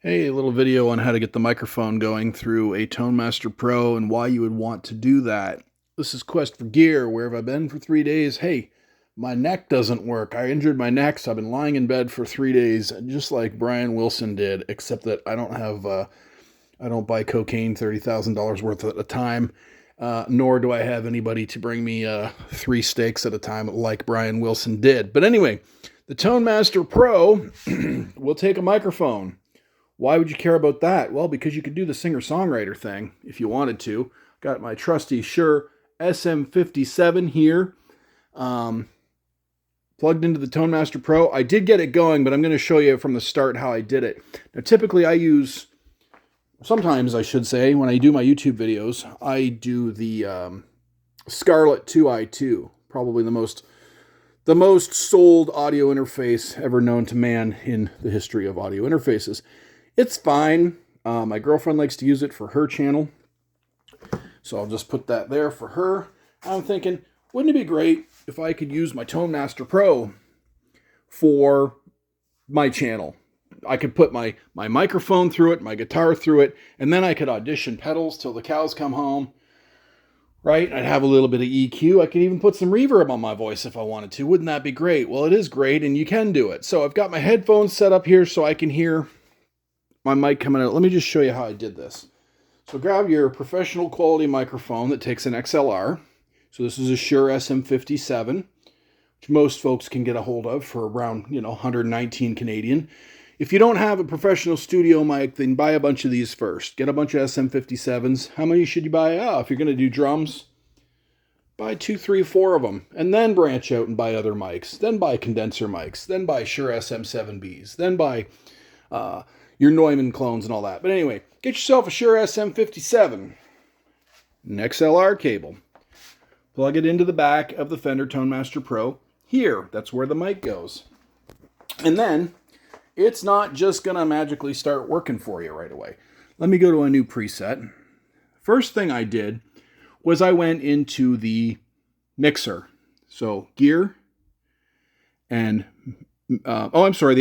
Hey, a little video on how to get the microphone going through a Tone Master Pro and why you would want to do that. This is Quest for Gear. Where have I been for 3 days? Hey, my neck doesn't work. I injured my neck, so I've been lying in bed for 3 days, just like Brian Wilson did, except that I don't buy cocaine $30,000 worth at a time, nor do I have anybody to bring me 3 steaks at a time like Brian Wilson did. But anyway, the Tone Master Pro will take a microphone. Why would you care about that? Well, because you could do the singer-songwriter thing if you wanted to. Got my trusty Shure SM57 here, plugged into the Tone Master Pro. I did get it going, but I'm going to show you from the start how I did it. Now, typically sometimes I should say, when I do my YouTube videos, I do the Scarlett 2i2, probably the most sold audio interface ever known to man in the history of audio interfaces. It's fine. My girlfriend likes to use it for her channel, so I'll just put that there for her. I'm thinking, wouldn't it be great if I could use my Tone Master Pro for my channel? I could put my microphone through it, my guitar through it, and then I could audition pedals till the cows come home, right? I'd have a little bit of EQ. I could even put some reverb on my voice if I wanted to. Wouldn't that be great? Well, it is great, and you can do it. So I've got my headphones set up here so I can hear my mic coming out. Let me just show you how I did this. So grab your professional quality microphone that takes an XLR. So this is a Shure SM57, which most folks can get a hold of for around, 119 Canadian. If you don't have a professional studio mic, then buy a bunch of these first. Get a bunch of SM57s. How many should you buy? If you're going to do drums, buy 2, 3, 4 of them, and then branch out and buy other mics. Then buy condenser mics. Then buy Shure SM7Bs. Then buy your Neumann clones and all that. But anyway, get yourself a Shure SM57, an XLR cable. Plug it into the back of the Fender Tone Master Pro. Here, that's where the mic goes. And then, it's not just going to magically start working for you right away. Let me go to a new preset. First thing I did was I went into the mixer. So, gear and, the I.O. Go to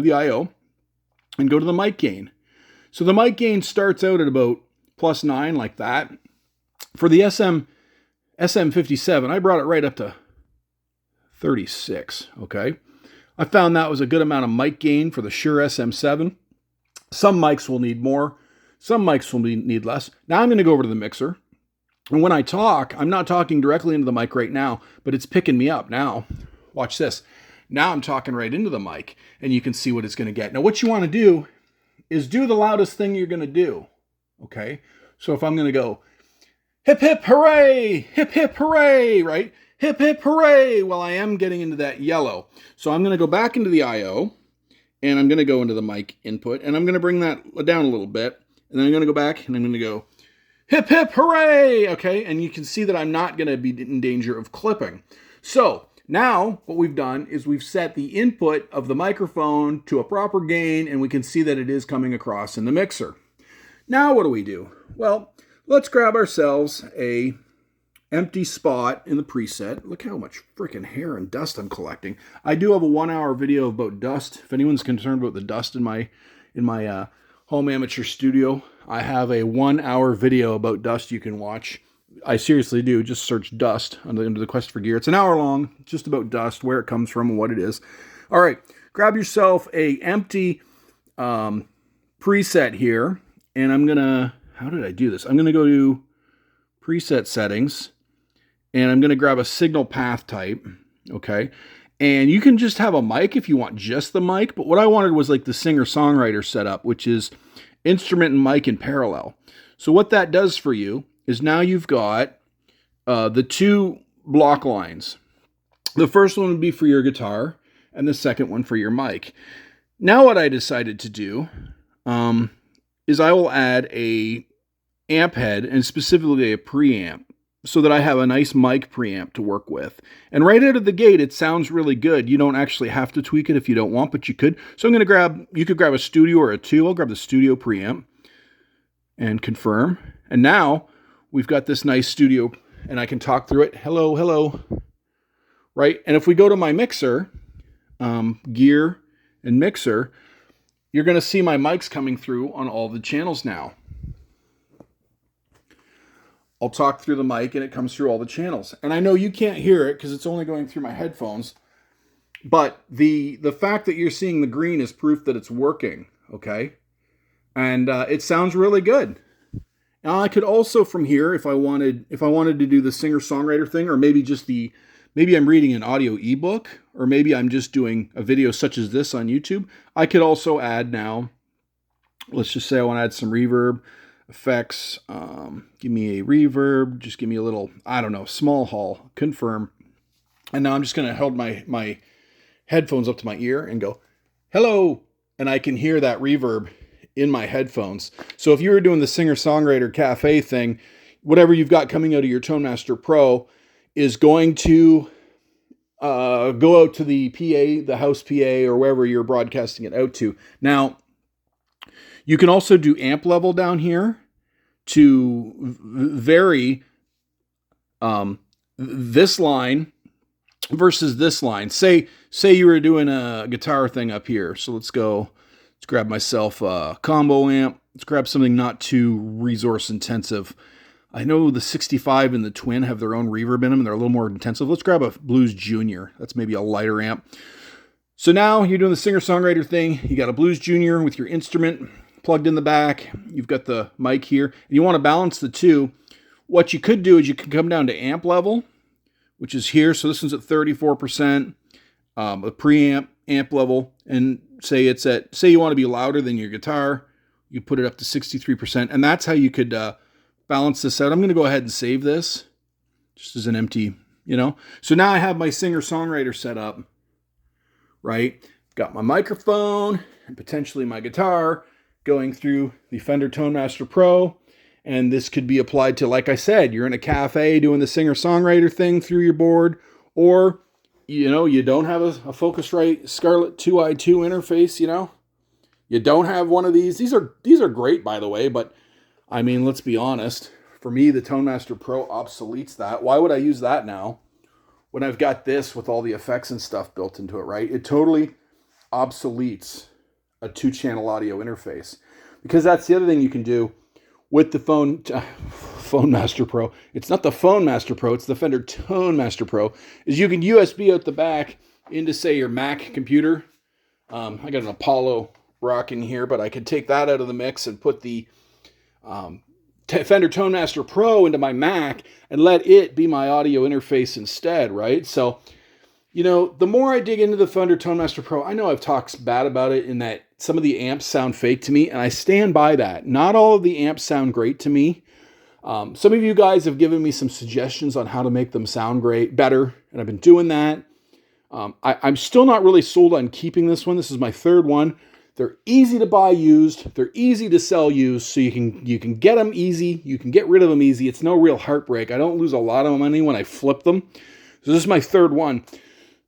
the I.O. and go to the mic gain. So the mic gain starts out at about +9, like that. For the SM57, I brought it right up to 36, okay? I found that was a good amount of mic gain for the Shure SM7. Some mics will need more. Some mics will need less. Now I'm going to go over to the mixer. And when I talk, I'm not talking directly into the mic right now, but it's picking me up now. Watch this. Now I'm talking right into the mic, and you can see what it's going to get. Now, what you want to do is do the loudest thing you're going to do, okay? So if I'm going to go, hip, hip, hooray, right? Hip, hip, hooray. Well, I am getting into that yellow. So I'm going to go back into the I.O., and I'm going to go into the mic input, and I'm going to bring that down a little bit, and then I'm going to go back, and I'm going to go, hip, hip, hooray, okay? And you can see that I'm not going to be in danger of clipping. So now, what we've done is we've set the input of the microphone to a proper gain, and we can see that it is coming across in the mixer. Now, what do? Well, let's grab ourselves a empty spot in the preset. Look how much freaking hair and dust I'm collecting. I do have a 1-hour video about dust. If anyone's concerned about the dust in my home amateur studio, I have a 1-hour video about dust you can watch. I seriously do. Just search dust under the Quest for Gear. It's an hour long, just about dust, where it comes from and what it is. All right, grab yourself a empty preset here, and I'm going to, how did I do this? I'm going to go to preset settings, and I'm going to grab a signal path type, okay? And you can just have a mic if you want just the mic, but what I wanted was like the singer-songwriter setup, which is instrument and mic in parallel. So what that does for you is now you've got the 2 block lines. The first one would be for your guitar, and the second one for your mic. Now what I decided to do is I will add a amp head, and specifically a preamp, so that I have a nice mic preamp to work with. And right out of the gate, it sounds really good. You don't actually have to tweak it if you don't want, but you could. So I'm going to you could grab a studio or a 2. I'll grab the studio preamp and confirm. And now we've got this nice studio, and I can talk through it. Hello, hello. Right? And if we go to my mixer, gear and mixer, you're going to see my mics coming through on all the channels now. I'll talk through the mic and it comes through all the channels. And I know you can't hear it because it's only going through my headphones. But the fact that you're seeing the green is proof that it's working, okay? And it sounds really good. Now I could also from here, if I wanted to do the singer-songwriter thing, or maybe just maybe I'm reading an audio ebook, or maybe I'm just doing a video such as this on YouTube, I could also add now, let's just say I want to add some reverb, effects, give me a reverb, just give me a little, I don't know, small haul, confirm. And now I'm just going to hold my headphones up to my ear and go, hello, and I can hear that reverb in my headphones. So if you were doing the singer-songwriter cafe thing, whatever you've got coming out of your Tone Master Pro is going to go out to the PA, the house PA, or wherever you're broadcasting it out to. Now, you can also do amp level down here to vary this line versus this line. Say you were doing a guitar thing up here. So let's grab myself a combo amp. Let's grab something not too resource intensive. I know the 65 and the Twin have their own reverb in them and they're a little more intensive. Let's grab a Blues Junior. That's maybe a lighter amp. So now you're doing the singer-songwriter thing. You got a Blues Junior with your instrument plugged in the back. You've got the mic here. And you want to balance the two. What you could do is you can come down to amp level, which is here. So this one's at 34%, a preamp amp level. And say you want to be louder than your guitar, you put it up to 63%. And that's how you could balance this out. I'm going to go ahead and save this just as an empty, So now I have my singer-songwriter set up, right? Got my microphone and potentially my guitar going through the Fender Tone Master Pro. And this could be applied to, like I said, you're in a cafe doing the singer-songwriter thing through your board, or, you don't have a Focusrite Scarlett 2i2 interface, You don't have one of these. These are great, by the way, but I mean, let's be honest. For me, the Tone Master Pro obsoletes that. Why would I use that now when I've got this with all the effects and stuff built into it, right? It totally obsoletes a 2-channel audio interface, because that's the other thing you can do with the Phone Master Pro. It's not the Phone Master Pro, it's the Fender Tone Master Pro, is you can USB out the back into, say, your Mac computer. I got an Apollo rocking here, but I could take that out of the mix and put the Fender Tone Master Pro into my Mac and let it be my audio interface instead, right? So, the more I dig into the Fender Tone Master Pro, I know I've talked bad about it in that some of the amps sound fake to me, and I stand by that. Not all of the amps sound great to me. Some of you guys have given me some suggestions on how to make them sound better, and I've been doing that. I'm still not really sold on keeping this one. This is my third one. They're easy to buy used. They're easy to sell used, so you can get them easy. You can get rid of them easy. It's no real heartbreak. I don't lose a lot of money when I flip them. So this is my third one.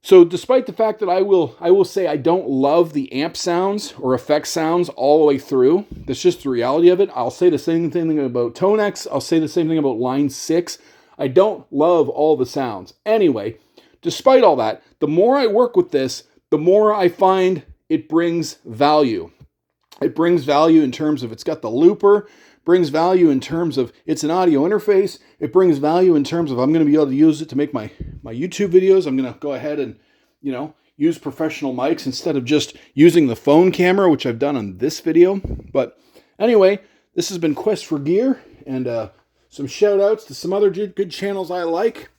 So despite the fact that I will say I don't love the amp sounds or effect sounds all the way through, that's just the reality of it. I'll say the same thing about Tonex. I'll say the same thing about Line 6. I don't love all the sounds. Anyway, despite all that, the more I work with this, the more I find it brings value. It brings value in terms of it's got the looper, brings value in terms of it's an audio interface. It brings value in terms of I'm going to be able to use it to make my YouTube videos. I'm going to go ahead and, use professional mics instead of just using the phone camera, which I've done on this video. But anyway, this has been Quest for Gear, and some shout outs to some other good channels I like.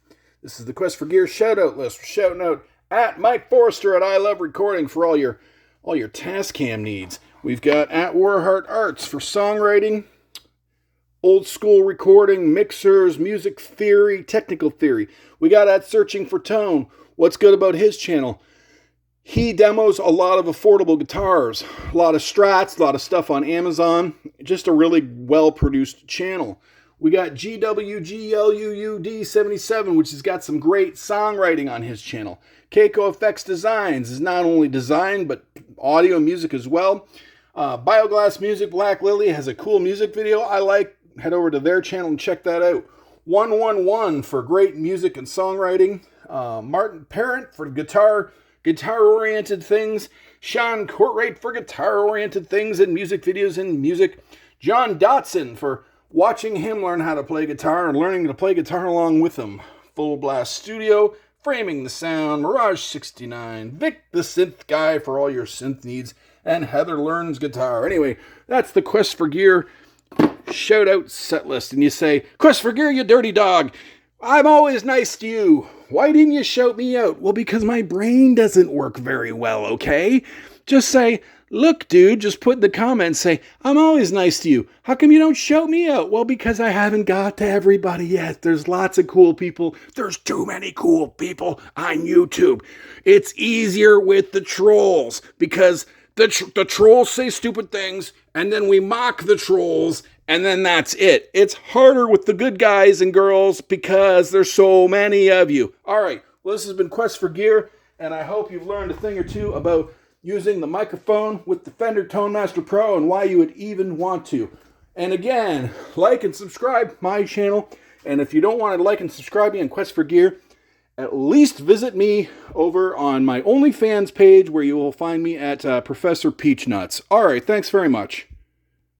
This is the Quest for Gear shout out list. We're shouting out at Mike Forrester at I Love Recording for all your Tascam needs. We've got at Warheart Arts for songwriting, old school recording, mixers, music theory, technical theory. We got at Searching for Tone. What's good about his channel? He demos a lot of affordable guitars, a lot of Strats, a lot of stuff on Amazon. Just a really well-produced channel. We got GWGLUUD77, which has got some great songwriting on his channel. Keiko Effects Designs is not only design, but audio and music as well. Bioglass Music, Black Lily has a cool music video I like. Head over to their channel and check that out. 111 for great music and songwriting. Martin Parent for guitar guitar-oriented things. Sean Courtwright for guitar-oriented things and music videos and music. John Dotson for watching him learn how to play guitar and learning to play guitar along with him. Full Blast Studio, Framing the Sound, Mirage 69, Vic the Synth Guy for all your synth needs, and Heather Learns Guitar. Anyway, that's the Quest for Gear shout out set list. And you say, Quest for Gear, you dirty dog, I'm always nice to you. Why didn't you shout me out? Well, because my brain doesn't work very well, okay? Just say, look, dude, just put in the comments, say, I'm always nice to you. How come you don't shout me out? Well, because I haven't got to everybody yet. There's lots of cool people. There's too many cool people on YouTube. It's easier with the trolls because the trolls say stupid things, and then we mock the trolls, and then that's it. It's harder with the good guys and girls because there's so many of you. All right, well, this has been Quest for Gear, and I hope you've learned a thing or two about using the microphone with the Fender Tone Master Pro and why you would even want to. And again, like and subscribe my channel. And if you don't want to like and subscribe me on Quest for Gear, at least visit me over on my OnlyFans page where you will find me at Professor Peachnuts. All right, thanks very much.